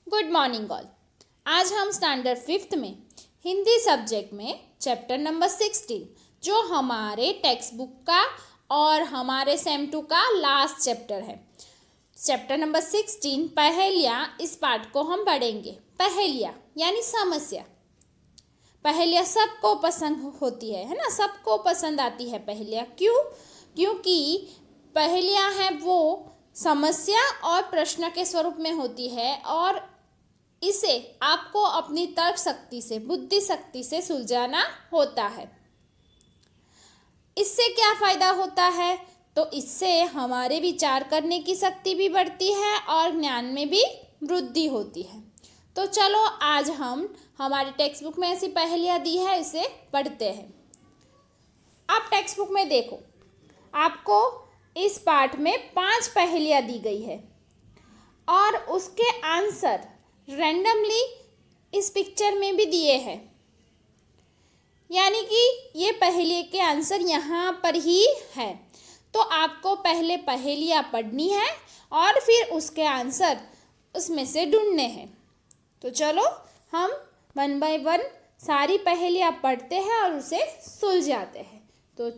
Good morning all. आज हम standard 5th में हिंदी सब्जेक्ट में चैप्टर नंबर 16 जो हमारे टेक्स्ट बुक का और हमारे सेम 2 का लास्ट चैप्टर है। चैप्टर नंबर 16 पहेलियाँ, इस पार्ट को हम पढ़ेंगे। पहेलियाँ यानी समस्या। पहेलियाँ सबको पसंद होती है ना, सबको पसंद आती है पहेलियाँ। क्यों? क्योंकि पहेलियाँ हैं वो समस्या और प्रश्न के स्वरूप में होती है और इसे आपको अपनी तर्क शक्ति से, बुद्धि शक्ति से सुलझाना होता है। इससे क्या फायदा होता है? तो इससे हमारे विचार करने की शक्ति भी बढ़ती है और ज्ञान में भी वृद्धि होती है। तो चलो आज हम हमारी टेक्स्ट बुक में ऐसी पहेलियाँ दी है, इसे पढ़ते हैं। आप टेक्स्ट बुक में देखो, आपको इस पार्ट में 5 पहेलियाँ दी गई है और उसके आंसर रैंडमली इस पिक्चर में भी दिए हैं। यानी कि ये पहेली के आंसर यहाँ पर ही है। तो आपको पहले पहेलियाँ पढ़नी है और फिर उसके आंसर उसमें से ढूंढने हैं। तो चलो हम 1 बाय 1 सारी पहेलियाँ पढ़ते हैं और उसे सुलझाते हैं। तो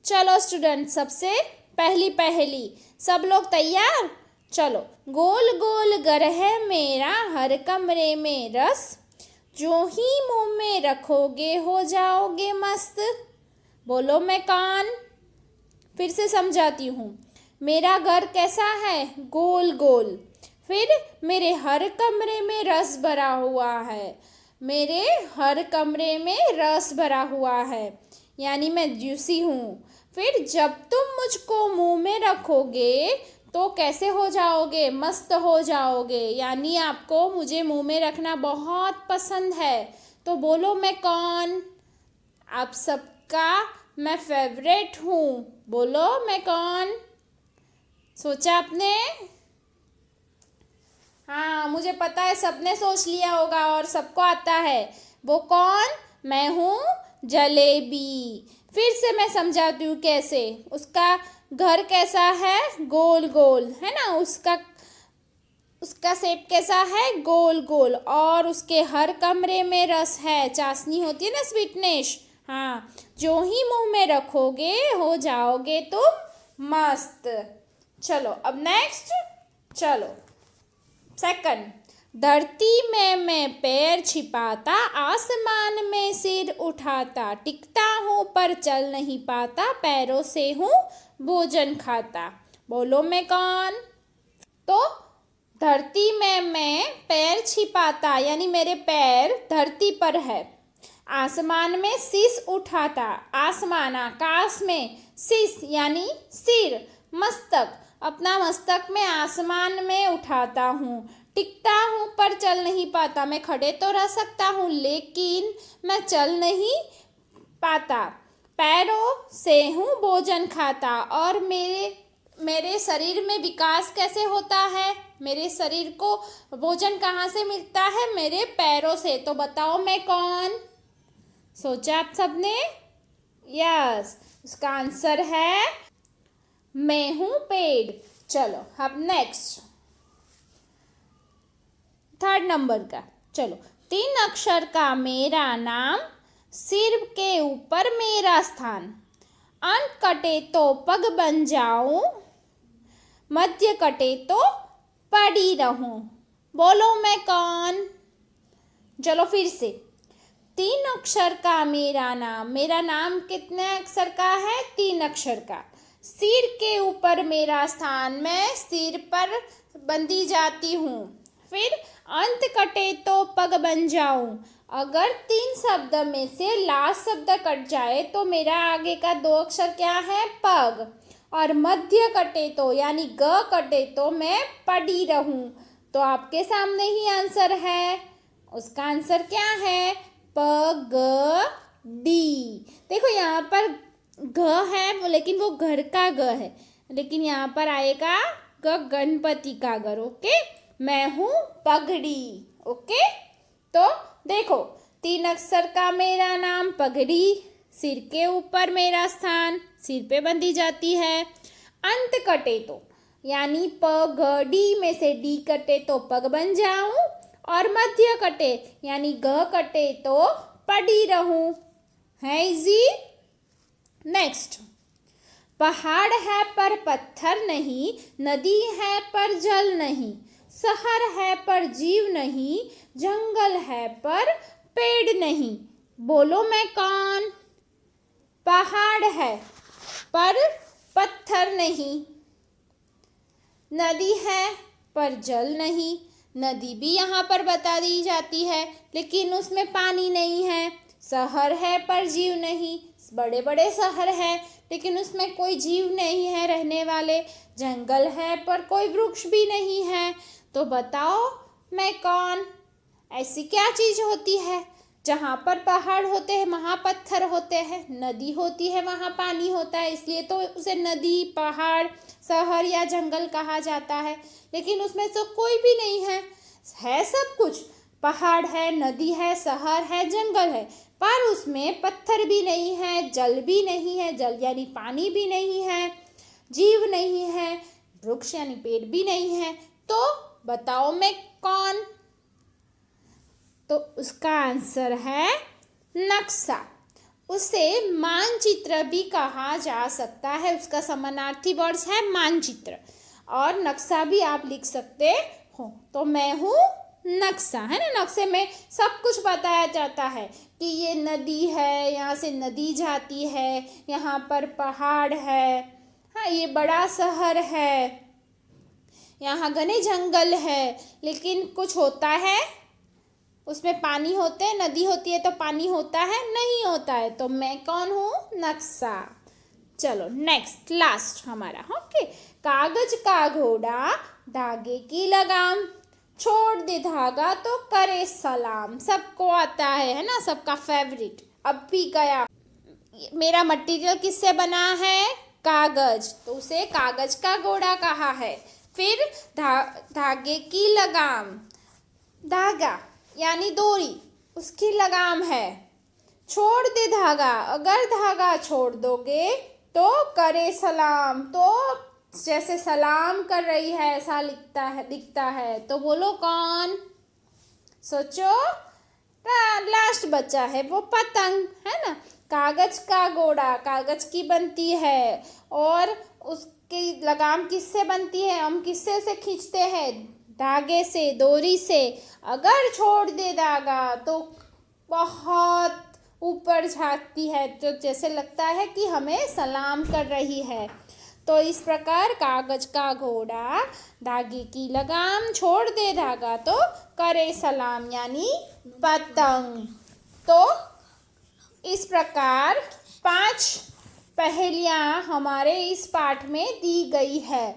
चलो स्टूडेंट, सबसे पहली पहेली, सब लोग तैयार? चलो। गोल गोल घर है मेरा, हर कमरे में रस, जो ही मुंह में रखोगे हो जाओगे मस्त। बोलो मैं कौन? फिर से समझाती हूँ। मेरा घर कैसा है? गोल गोल। फिर मेरे हर कमरे में रस भरा हुआ है। मेरे हर कमरे में रस भरा हुआ है, यानी मैं जूसी हूँ। फिर जब तुम मुझको मुंह में रखोगे तो कैसे हो जाओगे? मस्त हो जाओगे, यानी आपको मुझे मुंह में रखना बहुत पसंद है। तो बोलो मैं कौन? आप सबका मैं फेवरेट हूँ। बोलो मैं कौन? सोचा आपने? हाँ, मुझे पता है सबने सोच लिया होगा और सबको आता है। वो कौन? मैं हूँ जलेबी। फिर से मैं समझाती हूँ कैसे। उसका घर कैसा है? गोल गोल, है ना। उसका शेप कैसा है? गोल गोल। और उसके हर कमरे में रस है, चाशनी होती है ना, स्वीटनेस। हाँ, जो ही मुंह में रखोगे हो जाओगे तुम मस्त। चलो अब नेक्स्ट। चलो सेकंड। धरती में मैं पैर छिपाता, आसमान में सिर उठाता, टिकता हूँ पर चल नहीं पाता, पैरों से हूँ भोजन खाता। बोलो मैं कौन? तो धरती में मैं पैर छिपाता, यानी मेरे पैर धरती पर है। आसमान में शीश उठाता, आसमान आकाश में, शीश यानी सिर, मस्तक, अपना मस्तक में आसमान में उठाता हूँ। टिकता हूँ पर चल नहीं पाता, मैं खड़े तो रह सकता हूँ लेकिन मैं चल नहीं पाता। पैरों से हूँ भोजन खाता। और मेरे शरीर में विकास कैसे होता है? मेरे शरीर को भोजन कहाँ से मिलता है? मेरे पैरों से। तो बताओ मैं कौन? सोचा आप सबने? यस, उसका आंसर है मैं हूँ पेड़। चलो अब नेक्स्ट, 3rd नंबर का। चलो। 3 अक्षर का मेरा नाम, सिर के ऊपर मेरा स्थान, अंत कटे तो पग बन जाऊं, मध्य कटे तो पड़ी रहूं। बोलो मैं कौन? चलो फिर से। 3 अक्षर का मेरा नाम, मेरा नाम कितने अक्षर का है? 3 अक्षर का। सिर के ऊपर मेरा स्थान, मैं सिर पर बंधी जाती हूँ। फिर अंत कटे तो पग बन जाऊं, अगर 3 शब्द में से लास्ट शब्द कट जाए तो मेरा आगे का 2 अक्षर क्या है? पग। और मध्य कटे तो, यानी ग कटे तो मैं पड़ी रहूं। तो आपके सामने ही आंसर है। उसका आंसर क्या है? प ग डी। देखो यहाँ पर घ है लेकिन वो घर का ग है, लेकिन यहाँ पर आएगा ग गणपति का घर। ओके, मैं हूँ पगड़ी। ओके, तो देखो 3 अक्षर का मेरा नाम पगड़ी, सिर के ऊपर मेरा स्थान, सिर पे बंधी जाती है। अंत कटे तो, यानी प ग डी में से डी कटे तो पग बन जाऊं, और मध्य कटे यानी ग कटे तो पड़ी रहूं। है इजी। नेक्स्ट, पहाड़ है पर पत्थर नहीं, नदी है पर जल नहीं, शहर है पर जीव नहीं, जंगल है पर पेड़ नहीं। बोलो मैं कौन? पहाड़ है पर पत्थर नहीं, नदी है पर जल नहीं, नदी भी यहाँ पर बता दी जाती है लेकिन उसमें पानी नहीं है। शहर है पर जीव नहीं, बड़े बड़े शहर है लेकिन उसमें कोई जीव नहीं है रहने वाले। जंगल है पर कोई वृक्ष भी नहीं है। तो बताओ मैं कौन? ऐसी क्या चीज़ होती है? जहाँ पर पहाड़ होते हैं वहाँ पत्थर होते हैं, नदी होती है वहाँ पानी होता है, इसलिए तो उसे नदी, पहाड़, शहर या जंगल कहा जाता है। लेकिन उसमें तो कोई भी नहीं है, है सब कुछ। पहाड़ है, नदी है, शहर है, जंगल है, पर उसमें पत्थर भी नहीं है, जल भी नहीं है, जल यानी पानी भी नहीं है, जीव नहीं है, वृक्ष यानी पेड़ भी नहीं है। तो बताओ मैं कौन? तो उसका आंसर है नक्शा। उसे मानचित्र भी कहा जा सकता है, उसका समानार्थी वर्ड्स है मानचित्र, और नक्शा भी आप लिख सकते हो। तो मैं हूँ नक्शा, है ना। नक्शे में सब कुछ बताया जाता है कि ये नदी है, यहाँ से नदी जाती है, यहाँ पर पहाड़ है, हाँ ये बड़ा शहर है, यहाँ घने जंगल है, लेकिन कुछ होता है उसमें पानी होते हैं, नदी होती है तो पानी होता है, नहीं होता है। तो मैं कौन हूँ? नक्शा। चलो नेक्स्ट, लास्ट हमारा, ओके। कागज का घोड़ा, धागे की लगाम, छोड़ दे धागा तो करे सलाम। सबको आता है ना, सबका फेवरेट। अब भी गया। मेरा मटेरियल किससे बना है? कागज, तो उसे कागज का घोड़ा कहा है। फिर धागे की लगाम, धागा यानी डोरी, उसकी लगाम है। छोड़ दे धागा, अगर धागा छोड़ दोगे तो करे सलाम, तो जैसे सलाम कर रही है ऐसा दिखता है। तो बोलो कौन? सोचो। लास्ट बचा है वो पतंग, है ना। कागज का घोड़ा कागज की बनती है, और उसकी लगाम किससे बनती है? हम किससे उसे खींचते हैं? धागे से, डोरी से। अगर छोड़ दे धागा तो बहुत ऊपर झाँकती है, तो जैसे लगता है कि हमें सलाम कर रही है। तो इस प्रकार कागज का घोड़ा, धागे की लगाम, छोड़ दे धागा तो करे सलाम, यानी पतंग। तो इस प्रकार 5 पहेलियाँ हमारे इस पाठ में दी गई है।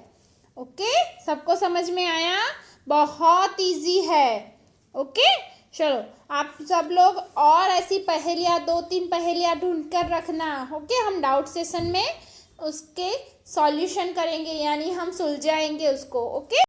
ओके, सबको समझ में आया? बहुत इजी है। ओके, चलो आप सब लोग और ऐसी पहेलियाँ 2-3 पहेलियाँ ढूंढ कर रखना। ओके, हम डाउट सेशन में उसके सॉल्यूशन करेंगे, यानी हम सुलझाएंगे उसको। ओके।